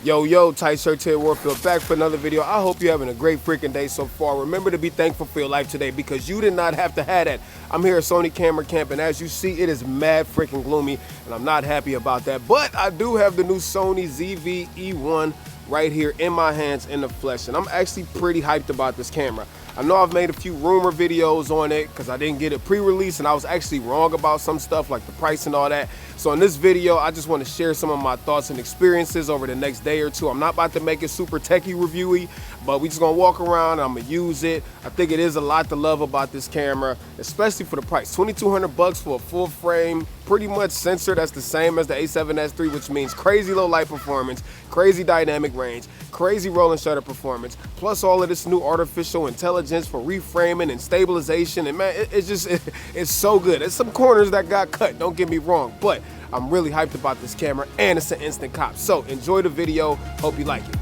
Yo, Tight Shirt here, Warfield, back for another video. I hope you're having a great freaking day so far. Remember to be thankful for your life today because you did not have to have that. I'm here at Sony Camera Camp, and as you see, it is mad freaking gloomy, and I'm not happy about that. But I do have the new Sony ZV-E1 right here in my hands in the flesh, and I'm actually pretty hyped about this camera. I know I've made a few rumor videos on it because I didn't get it pre-release, and I was actually wrong about some stuff like the price and all that. So in this video, I just want to share some of my thoughts and experiences over the next day or two. I'm not about to make it super techie reviewy, but we just gonna walk around and I'm gonna use it. I think it is a lot to love about this camera, especially for the price. 2,200 bucks for a full frame, pretty much sensor that's the same as the A7S III, which means crazy low light performance, crazy dynamic range, crazy rolling shutter performance, plus all of this new artificial intelligence for reframing and stabilization. And man, it's so good. There's some corners that got cut, don't get me wrong, but I'm really hyped about this camera, and it's an instant cop. So enjoy the video, hope you like it.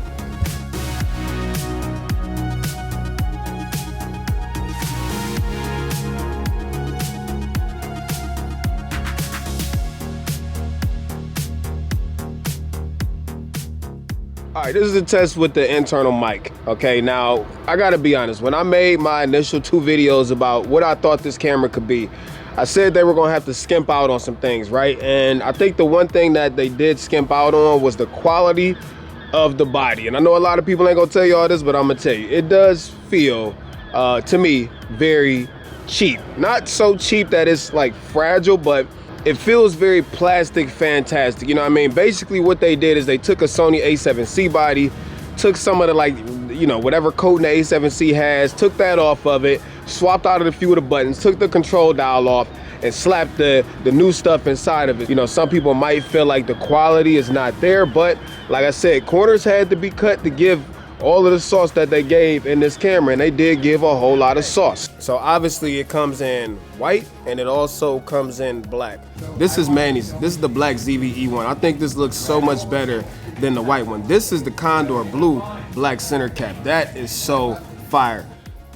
All right, this is a test with the internal mic. Okay, now I gotta be honest, when I made my initial 2 videos about what I thought this camera could be, I said they were gonna have to skimp out on some things, right? And I think the one thing that they did skimp out on was the quality of the body. And I know a lot of people ain't gonna tell you all this, but I'm gonna tell you, it does feel, to me, very cheap. Not so cheap that it's like fragile, but it feels very plastic fantastic. You know what I mean? Basically what they did is they took a Sony A7C body, took some of the, like, you know, whatever coating the A7C has, took that off of it, swapped out a few of the buttons, took the control dial off, and slapped the new stuff inside of it. You know, some people might feel like the quality is not there, but like I said, corners had to be cut to give all of the sauce that they gave in this camera, and they did give a whole lot of sauce. So obviously it comes in white, and it also comes in black. This is Manny's, this is the black ZV-E1. I think this looks so much better than the white one. This is the Condor blue black center cap. That is so fire.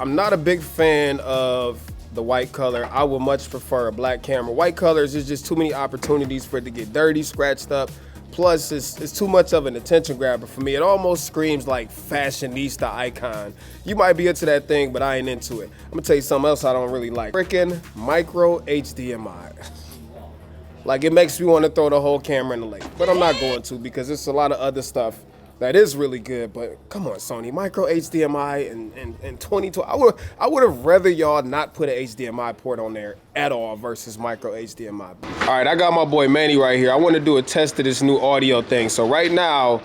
I'm not a big fan of the white color. I would much prefer a black camera. White colors, there's just too many opportunities for it to get dirty, scratched up. Plus, it's too much of an attention grabber for me. It almost screams like fashionista icon. You might be into that thing, but I ain't into it. I'm gonna tell you something else I don't really like. Freaking micro HDMI. Like, it makes me want to throw the whole camera in the lake, but I'm not going to because there's a lot of other stuff that is really good. But come on, Sony, micro HDMI and 22. I would have rather y'all not put an HDMI port on there at all versus micro HDMI. All right, I got my boy Manny right here. I want to do a test of this new audio thing. So right now,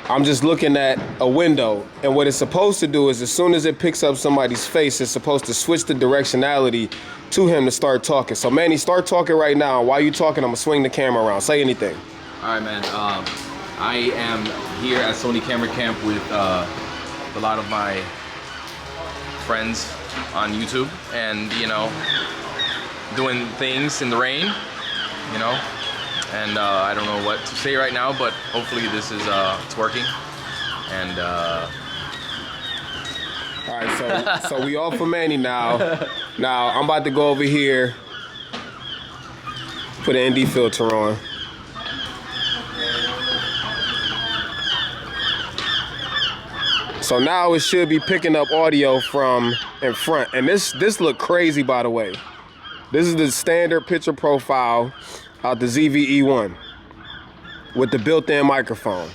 I'm just looking at a window, and what it's supposed to do is as soon as it picks up somebody's face, it's supposed to switch the directionality to him to start talking. So Manny, start talking right now. While you talking, I'm gonna swing the camera around. Say anything. All right, man. I am here at Sony Camera Camp with a lot of my friends on YouTube, and you know, doing things in the rain, you know, and I don't know what to say right now, but hopefully this is it's working. And all right, so we all for Manny now. Now I'm about to go over here, put an ND filter on. So now it should be picking up audio from in front. And this look crazy, by the way. This is the standard picture profile out the ZV-E1 with the built-in microphone.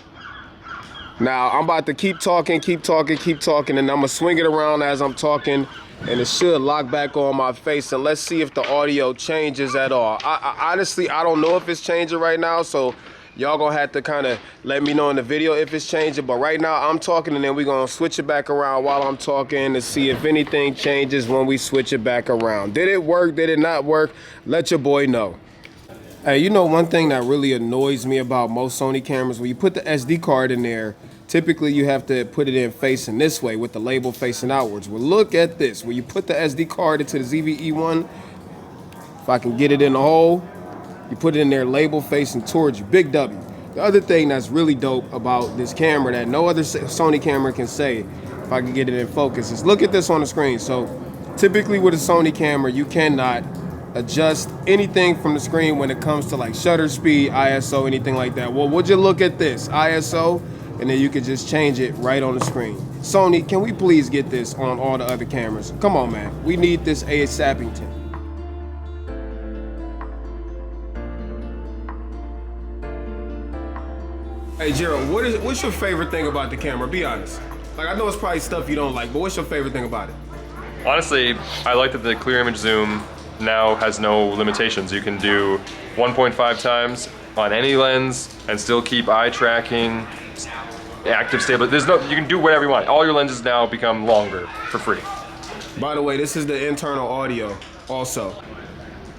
Now I'm about to keep talking, and I'm gonna swing it around as I'm talking, and it should lock back on my face, and let's see if the audio changes at all. I honestly, I don't know if it's changing right now, so y'all gonna have to kind of let me know in the video if it's changing, but right now I'm talking, and then we're gonna switch it back around while I'm talking to see if anything changes when we switch it back around. Did it work? Did it not work? Let your boy know. Hey, you know one thing that really annoys me about most Sony cameras, when you put the SD card in there, typically you have to put it in facing this way with the label facing outwards. Well, look at this. When you put the SD card into the ZV-E1, if I can get it in the hole, you put it in there, label facing towards you, big W. The other thing that's really dope about this camera that no other Sony camera can say, if I can get it in focus, is look at this on the screen. So typically with a Sony camera, you cannot adjust anything from the screen when it comes to like shutter speed, ISO, anything like that. Well, would you look at this? ISO, and then you can just change it right on the screen. Sony, can we please get this on all the other cameras? Come on, man. We need this ASAppington. Hey, Gerald, what's your favorite thing about the camera? Be honest. Like, I know it's probably stuff you don't like, but what's your favorite thing about it? Honestly, I like that the clear image zoom now has no limitations. You can do 1.5 times on any lens and still keep eye tracking, active stable. You can do whatever you want. All your lenses now become longer for free. By the way, this is the internal audio also.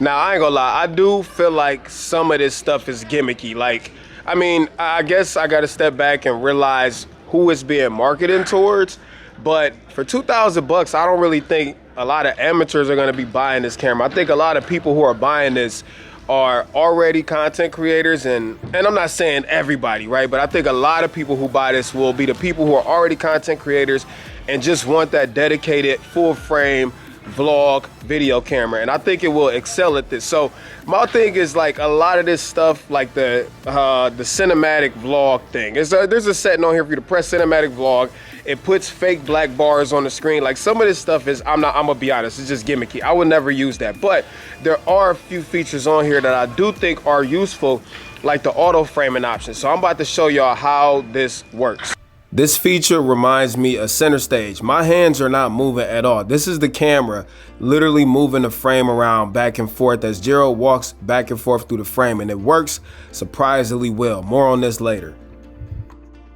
Now, I ain't gonna lie, I do feel like some of this stuff is gimmicky. Like, I mean, I guess I gotta step back and realize who it's being marketed towards. But for 2,000 bucks, I don't really think a lot of amateurs are gonna be buying this camera. I think a lot of people who are buying this are already content creators, and I'm not saying everybody, right? But I think a lot of people who buy this will be the people who are already content creators and just want that dedicated full frame vlog video camera, and I think it will excel at this. So my thing is, like, a lot of this stuff, like the cinematic vlog thing, there's a setting on here for you to press cinematic vlog. It puts fake black bars on the screen. Like, some of this stuff is, I'm gonna be honest, it's just gimmicky. I would never use that. But there are a few features on here that I do think are useful, like the auto framing option. So I'm about to show y'all how this works. This feature reminds me of center stage. My hands are not moving at all. This is the camera literally moving the frame around back and forth as Gerald walks back and forth through the frame, and it works surprisingly well. More on this later.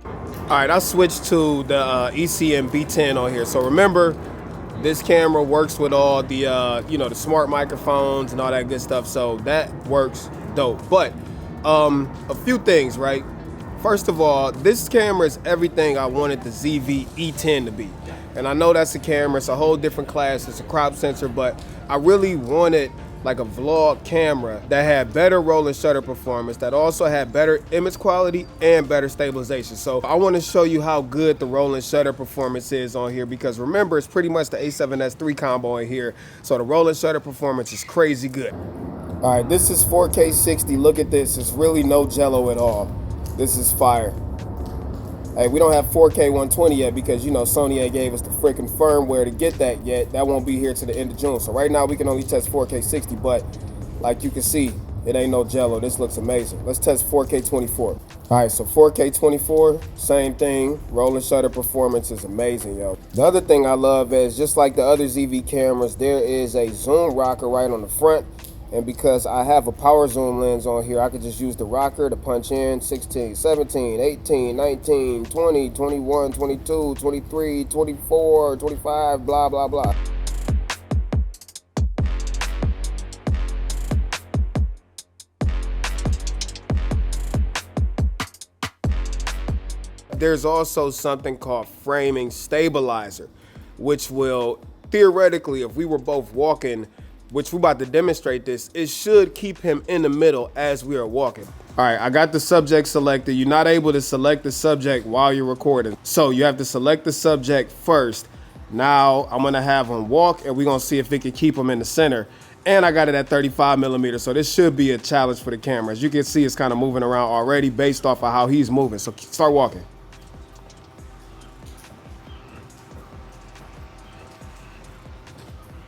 All right, I switched to the ECM B10 on here. So remember, this camera works with all the you know, the smart microphones and all that good stuff. So that works dope. But a few things, right? First of all, this camera is everything I wanted the ZV-E1 to be. And I know that's a camera, it's a whole different class, it's a crop sensor, but I really wanted like a vlog camera that had better roll and shutter performance, that also had better image quality and better stabilization. So I want to show you how good the roll and shutter performance is on here, because remember, it's pretty much the A7S III combo in here. So the roll and shutter performance is crazy good. All right, this is 4K 60. Look at this, it's really no jello at all. This is fire. Hey, we don't have 4K 120 yet because, you know, Sony ain't gave us the freaking firmware to get that yet. That won't be here to the end of June. So right now we can only test 4K 60, but like you can see, it ain't no jello. This looks amazing. Let's test 4K 24. All right, so 4K 24, same thing. Roll and shutter performance is amazing, yo. The other thing I love is, just like the other ZV cameras, there is a zoom rocker right on the front. And because I have a power zoom lens on here, I could just use the rocker to punch in 16, 17, 18, 19, 20, 21, 22, 23, 24, 25, blah, blah, blah. There's also something called framing stabilizer, which will theoretically, if we were both walking, which we're about to demonstrate this, it should keep him in the middle as we are walking. All right, I got the subject selected. You're not able to select the subject while you're recording. So you have to select the subject first. Now I'm gonna have him walk, and we're gonna see if it can keep him in the center. And I got it at 35 millimeters, so this should be a challenge for the camera. As you can see, it's kind of moving around already based off of how he's moving. So start walking.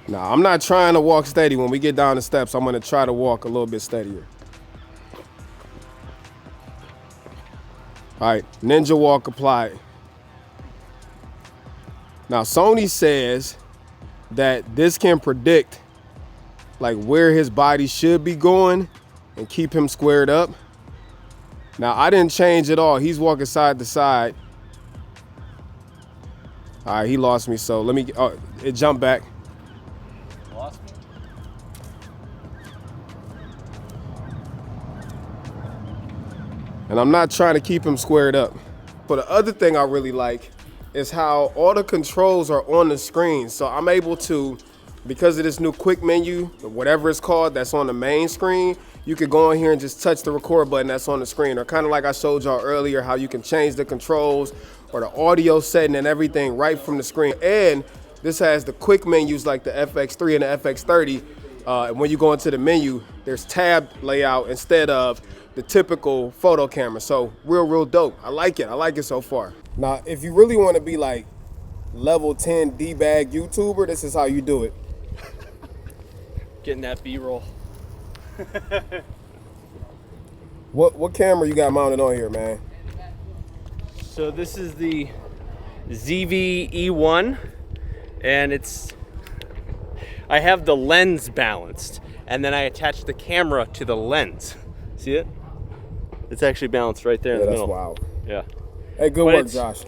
Now, I'm not trying to walk steady. When we get down the steps, I'm gonna try to walk a little bit steadier. All right, ninja walk applied. Now, Sony says that this can predict like where his body should be going and keep him squared up. Now, I didn't change at all. He's walking side to side. All right, he lost me, so let me, oh, it jumped back. And I'm not trying to keep him squared up. But the other thing I really like is how all the controls are on the screen. So I'm able to, because of this new quick menu, whatever it's called, that's on the main screen, you could go in here and just touch the record button that's on the screen. Or kind of like I showed y'all earlier, how you can change the controls or the audio setting and everything right from the screen. And this has the quick menus like the FX3 and the FX30. And when you go into the menu, there's tab layout instead of the typical photo camera. So real dope. I like it so far. Now, if you really want to be like level 10 D-bag YouTuber, this is how you do it. Getting that B-roll. What camera you got mounted on here, man? So this is the ZV-E1, and I have the lens balanced, and then I attach the camera to the lens. See it? It's actually balanced right there in the middle. That's wild. Yeah. Hey, good work, Josh.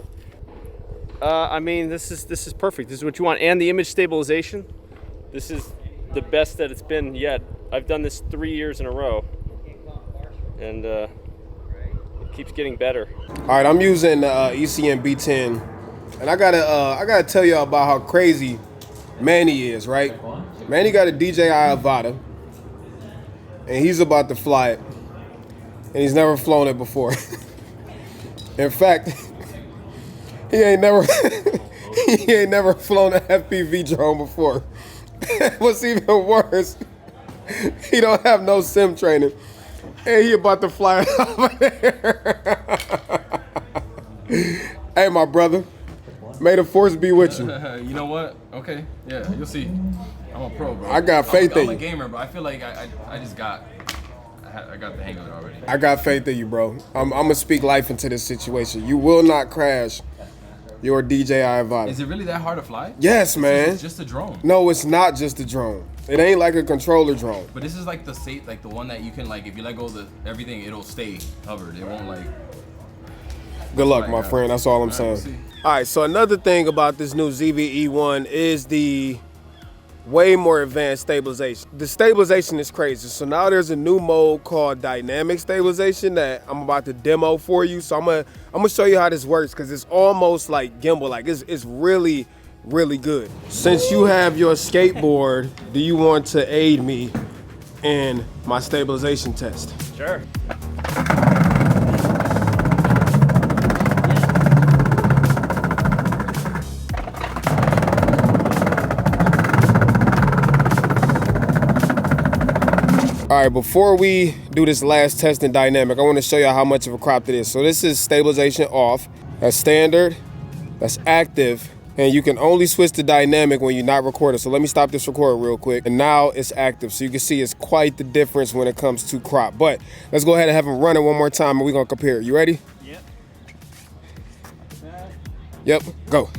I mean, this is perfect. This is what you want, and the image stabilization. This is the best that it's been yet. I've done this 3 years in a row, and it keeps getting better. All right, I'm using ECM B10, and I gotta tell y'all about how crazy Manny is, right? Manny got a DJI Avata, and he's about to fly it, and he's never flown it before. In fact, he ain't never flown an FPV drone before. What's even worse, he don't have no sim training, and he about to fly it over there. Hey, my brother, may the force be with you. You know what? Okay, yeah, you'll see. I'm a pro, bro. I got faith in you. I'm a gamer, but I feel like I got the hang of it already. I got faith in you, bro. I'm gonna speak life into this situation. You will not crash your DJI Avata. Is it really that hard to fly? Yes, man. It's just a drone. No, it's not just a drone. It ain't like a controller drone. But this is like the one that you can like, if you let go of everything, it'll stay covered. It won't like. Good luck, my friend. That's all I'm saying. All right, so another thing about this new ZV-E1 is the way more advanced stabilization. The stabilization is crazy. So now there's a new mode called dynamic stabilization that I'm about to demo for you. So I'm gonna show you how this works, because it's almost like gimbal. Like it's really good. Since you have your skateboard, do you want to aid me in my stabilization test? Sure. All right, before we do this last test in dynamic, I want to show you how much of a crop it is. So this is stabilization off. That's standard, that's active, and you can only switch to dynamic when you're not recording. So let me stop this record real quick. And now it's active. So you can see it's quite the difference when it comes to crop. But let's go ahead and have them run it one more time and we're gonna compare. You ready? Yep. Yep, go.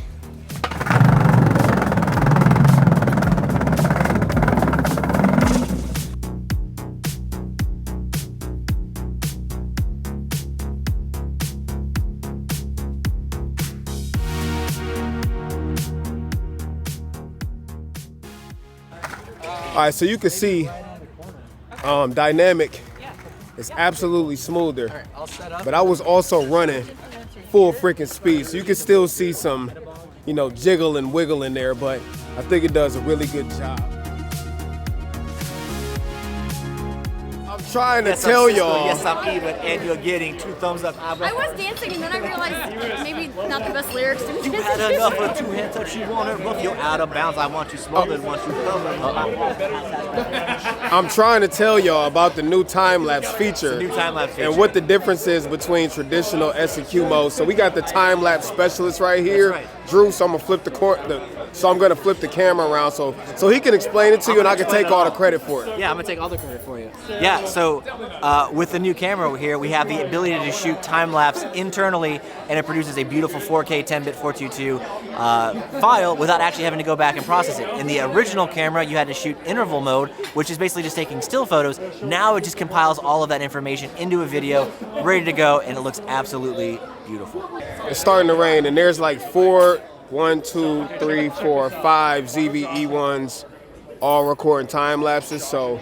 All right, so you can see dynamic is absolutely smoother, but I was also running full freaking speed, so you can still see some, jiggle and wiggle in there, but I think it does a really good job. I'm trying to tell y'all. Yes, I'm even, and you're getting 2 thumbs up. I was dancing and then I realized maybe not the best lyrics to You had enough of 2 hand touch. You want her book. You're out of bounds. I want you smothered. Want you covered. I'm trying to tell y'all about the new time-lapse feature, New time-lapse feature. and what the difference is between traditional S&Q mode. So we got the time-lapse specialist right here, That's right. Drew. So I'm gonna flip the camera around so he can explain it to you, and I can take all the credit for it. Yeah, I'm gonna take all the credit for you. Yeah, so with the new camera here, we have the ability to shoot time lapse internally, and it produces a beautiful 4K 10-bit 422 file without actually having to go back and process it. In the original camera, you had to shoot interval mode, which is basically just taking still photos. Now it just compiles all of that information into a video, ready to go, and it looks absolutely beautiful. It's starting to rain, and there's like 5 ZV-E1s all recording time lapses. So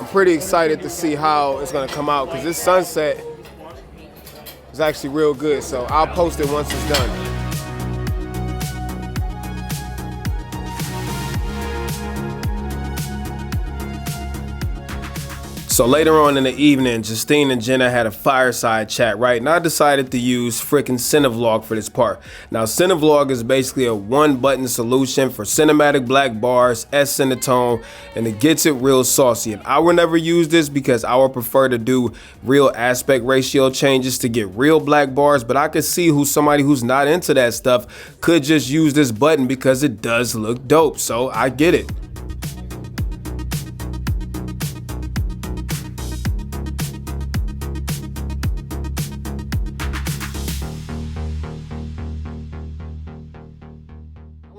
I'm pretty excited to see how it's gonna come out, because this sunset is actually real good. So I'll post it once it's done. So later on in the evening, Justine and Jenna had a fireside chat, right? And I decided to use frickin' Cinevlog for this part. Now, Cinevlog is basically a one-button solution for cinematic black bars, S-Cinetone, and it gets it real saucy. And I would never use this because I would prefer to do real aspect ratio changes to get real black bars, but I could see who somebody who's not into that stuff could just use this button because it does look dope. So I get it.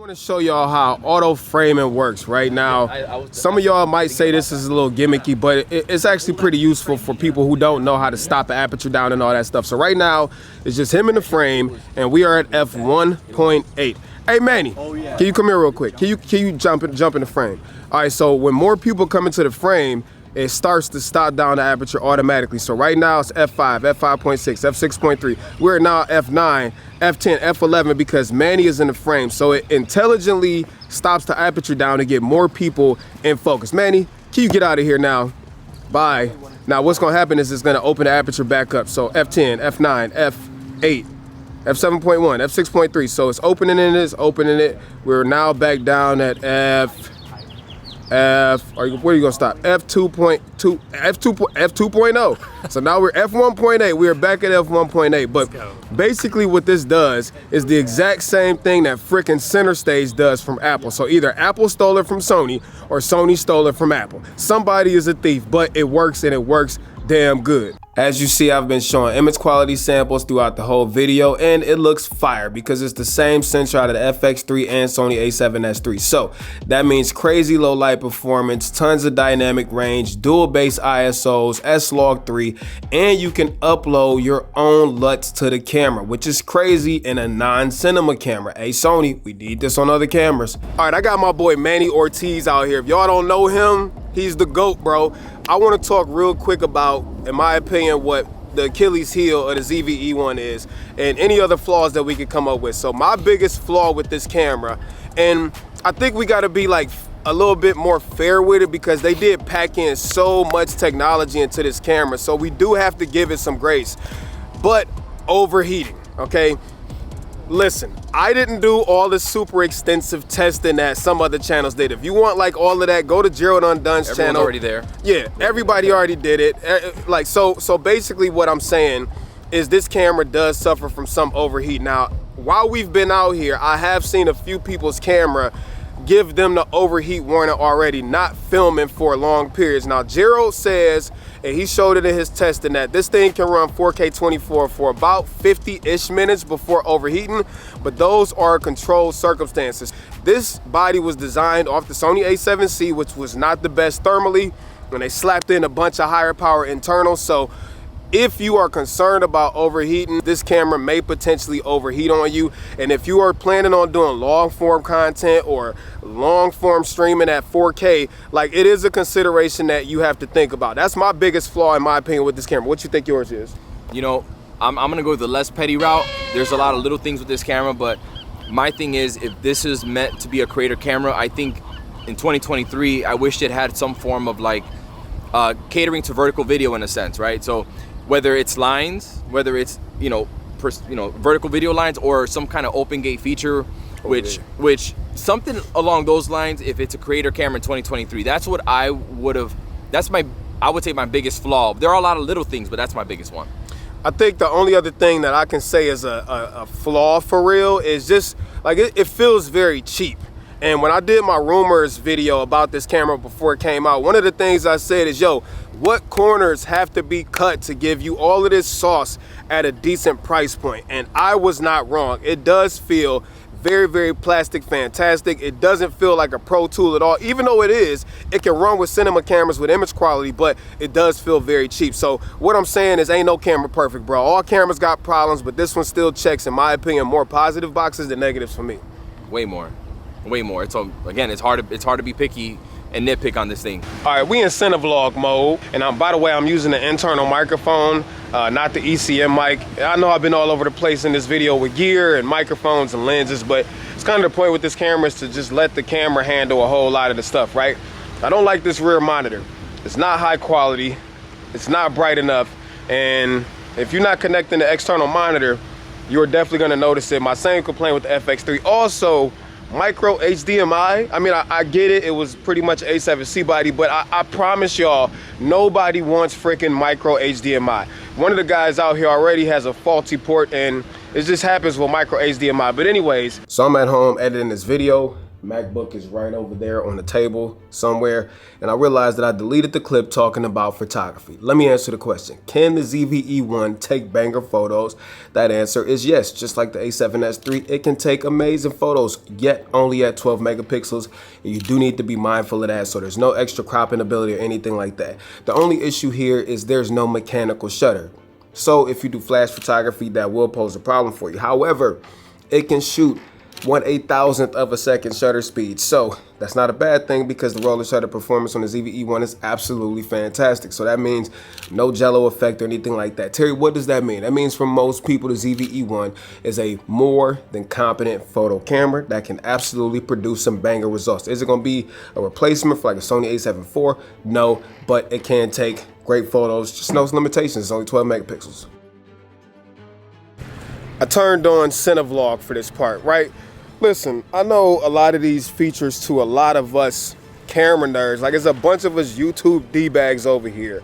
To show y'all how auto framing works right now. Some of y'all might say this is a little gimmicky, but it's actually pretty useful for people who don't know how to stop the aperture down and all that stuff. So right now it's just him in the frame and we are at f1.8. Hey Manny, can you come here real quick? Can you jump in the frame? All right, so when more people come into the frame, it starts to stop down the aperture automatically. So right now it's f5, f5.6, f6.3. We're now f9, f10, f11 because Manny is in the frame. So it intelligently stops the aperture down to get more people in focus. Manny, can you get out of here now? Bye. Now what's gonna happen is it's gonna open the aperture back up. So f10, f9, f8, f7.1, f6.3. So it's opening it. We're now back down at where are you gonna stop? F2.0. So now we're f1.8. We are back at f1.8. But basically what this does is the exact same thing that frickin' Center Stage does from Apple. So either Apple stole it from Sony or Sony stole it from Apple. Somebody is a thief, but it works and it works damn good. As you see, I've been showing image quality samples throughout the whole video and it looks fire because it's the same sensor out of the FX3 and Sony a7S III. So that means crazy low light performance, tons of dynamic range, dual base ISOs, S-Log3, and you can upload your own LUTs to the camera, which is crazy in a non-cinema camera. Hey Sony, we need this on other cameras. All right, I got my boy Manny Ortiz out here. If y'all don't know him, he's the GOAT, bro. I want to talk real quick about, in my opinion, what the Achilles heel of the ZV-E1 is and any other flaws that we could come up with. So my biggest flaw with this camera, and I think we got to be like a little bit more fair with it because they did pack in so much technology into this camera. So we do have to give it some grace, but overheating, okay? Listen, I didn't do all the super extensive testing that some other channels did. If you want like all of that, go to Gerald Undone's channel. Everyone's already there. Yeah, everybody already did it. Like so basically what I'm saying is this camera does suffer from some overheat. Now, while we've been out here, I have seen a few people's camera give them the overheat warning already, not filming for long periods. Now, Gerald says, and he showed it in his testing, that this thing can run 4K 24 for about 50-ish minutes before overheating, but those are controlled circumstances. This body was designed off the Sony a7C, which was not the best thermally, and they slapped in a bunch of higher power internals. So if you are concerned about overheating, this camera may potentially overheat on you. And if you are planning on doing long form content or long form streaming at 4K, like it is a consideration that you have to think about. That's my biggest flaw in my opinion with this camera. What you think yours is? You know, I'm gonna go the less petty route. There's a lot of little things with this camera, but my thing is, if this is meant to be a creator camera, I think in 2023, I wish it had some form of like catering to vertical video in a sense, right? So whether it's lines, whether it's vertical video lines, or some kind of open gate feature, which something along those lines. If it's a creator camera in 2023, that's what I would say my biggest flaw. There are a lot of little things, but that's my biggest one. I think the only other thing that I can say is a flaw for real is just like it feels very cheap. And when I did my rumors video about this camera before it came out, one of the things I said is, yo, what corners have to be cut to give you all of this sauce at a decent price point? And I was not wrong. It does feel very, very plastic fantastic. It doesn't feel like a pro tool at all. Even though it can run with cinema cameras with image quality, but it does feel very cheap. So what I'm saying is ain't no camera perfect, bro. All cameras got problems, but this one still checks, in my opinion, more positive boxes than negatives for me. Way more. So again, it's hard to be picky and nitpick on this thing. All right, we in Cinevlog mode, and by the way, I'm using the internal microphone, not the ECM mic. I know I've been all over the place in this video with gear and microphones and lenses, but it's kind of the point with this camera is to just let the camera handle a whole lot of the stuff, right? I don't like this rear monitor. It's not high quality. it's not bright enough. And if you're not connecting the external monitor, you're definitely gonna notice it. My same complaint with the FX3. Also, micro HDMI, I mean, I get it, it was pretty much A7C body, but I promise y'all, nobody wants freaking micro HDMI. One of the guys out here already has a faulty port, and it just happens with micro HDMI. But anyways, so I'm at home editing this video. MacBook is right over there on the table somewhere, and I realized that I deleted the clip talking about photography. Let me answer the question. Can the ZV-E1 take banger photos? That answer is yes. Just like the A7S III, it can take amazing photos, yet only at 12 megapixels. And you do need to be mindful of that, so there's no extra cropping ability or anything like that. The only issue here is there's no mechanical shutter. So if you do flash photography, that will pose a problem for you. However, it can shoot 1/8,000th of a second shutter speed. So that's not a bad thing, because the roller shutter performance on the ZV-E1 is absolutely fantastic. So that means no jello effect or anything like that. Terry, what does that mean? That means for most people, the ZV-E1 is a more than competent photo camera that can absolutely produce some banger results. Is it gonna be a replacement for like a Sony a7 IV? No, but it can take great photos, just no limitations. It's only 12 megapixels. I turned on Cinevlog for this part, right? Listen, I know a lot of these features to a lot of us camera nerds. Like, there's a bunch of us YouTube D-bags over here.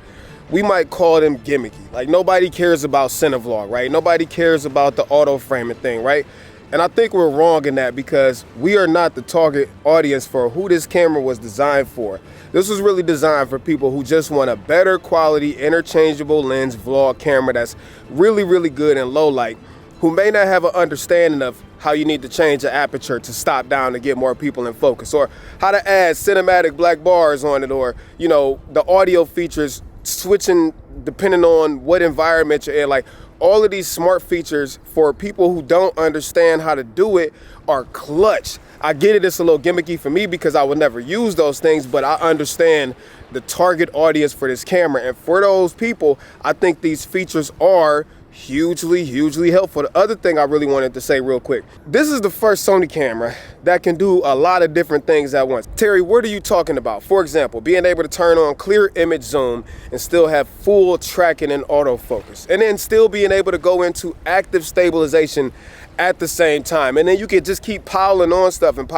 We might call them gimmicky. Like, nobody cares about Cinevlog, right? Nobody cares about the auto framing thing, right? And I think we're wrong in that, because we are not the target audience for who this camera was designed for. This was really designed for people who just want a better quality interchangeable lens vlog camera that's really, really good in low light, who may not have an understanding of how you need to change the aperture to stop down to get more people in focus, or how to add cinematic black bars on it, or, you know, the audio features switching depending on what environment you're in. Like, all of these smart features for people who don't understand how to do it are clutch. I get it, it's a little gimmicky for me because I would never use those things, but I understand the target audience for this camera. And for those people, I think these features are hugely helpful. The other thing I really wanted to say real quick, this is the first Sony camera that can do a lot of different things at once. Terry, what are you talking about? For example, being able to turn on clear image zoom and still have full tracking and autofocus, and then still being able to go into active stabilization at the same time. And then you can just keep piling on stuff, and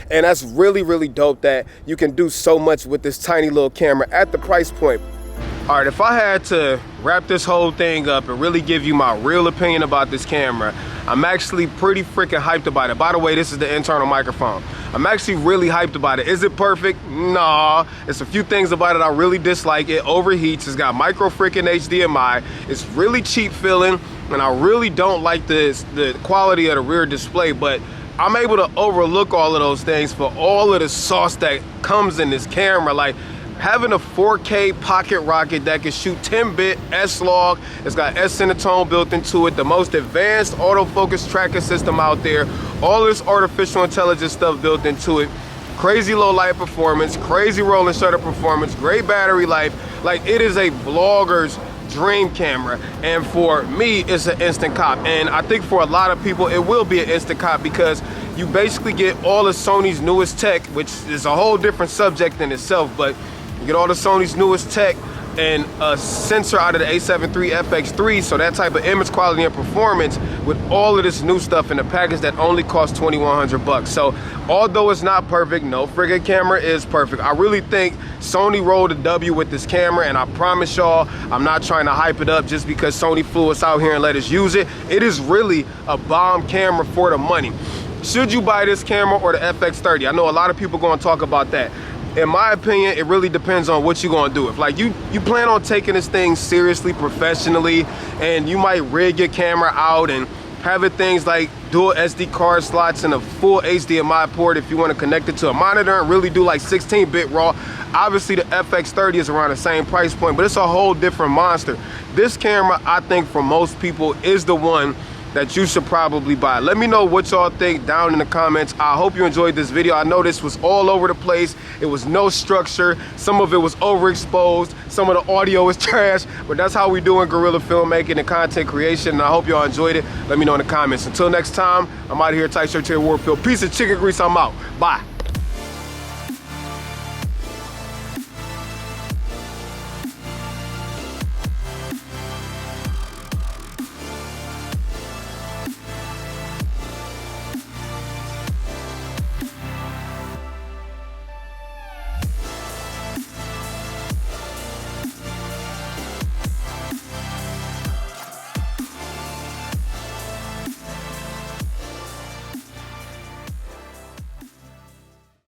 that's really dope that you can do so much with this tiny little camera at the price point. All right, if I had to wrap this whole thing up and really give you my real opinion about this camera, I'm actually pretty freaking hyped about it. By the way, this is the internal microphone. I'm actually really hyped about it. Is it perfect? Nah, it's a few things about it I really dislike. It overheats, it's got micro freaking HDMI, it's really cheap feeling, and I really don't like the quality of the rear display, but I'm able to overlook all of those things for all of the sauce that comes in this camera. Like, having a 4K pocket rocket that can shoot 10-bit S-Log, it's got S-Cinetone built into it, the most advanced autofocus tracking system out there, all this artificial intelligence stuff built into it, crazy low light performance, crazy rolling shutter performance, great battery life. Like, it is a vlogger's dream camera, and for me, it's an instant cop. And I think for a lot of people, it will be an instant cop, because you basically get all of Sony's newest tech, which is a whole different subject in itself, but you get all the Sony's newest tech and a sensor out of the a7 III FX3, so that type of image quality and performance with all of this new stuff in a package that only costs $2,100. So although it's not perfect, no friggin' camera is perfect. I really think Sony rolled a W with this camera, and I promise y'all, I'm not trying to hype it up just because Sony flew us out here and let us use it. It is really a bomb camera for the money. Should you buy this camera or the FX30? I know a lot of people gonna talk about that. In my opinion, it really depends on what you're gonna do. If like you plan on taking this thing seriously, professionally, and you might rig your camera out and have it things like dual SD card slots and a full HDMI port if you want to connect it to a monitor and really do like 16-bit RAW. Obviously the FX30 is around the same price point, but it's a whole different monster. This camera, I think for most people, is the one that you should probably buy. Let me know what y'all think down in the comments. I hope you enjoyed this video. I know this was all over the place. It was no structure. Some of it was overexposed. Some of the audio is trash, but that's how we do in guerrilla filmmaking and content creation, and I hope y'all enjoyed it. Let me know in the comments. Until next time, I'm out of here, Tight Shirt Terry Warfield. Piece of chicken grease, I'm out. Bye.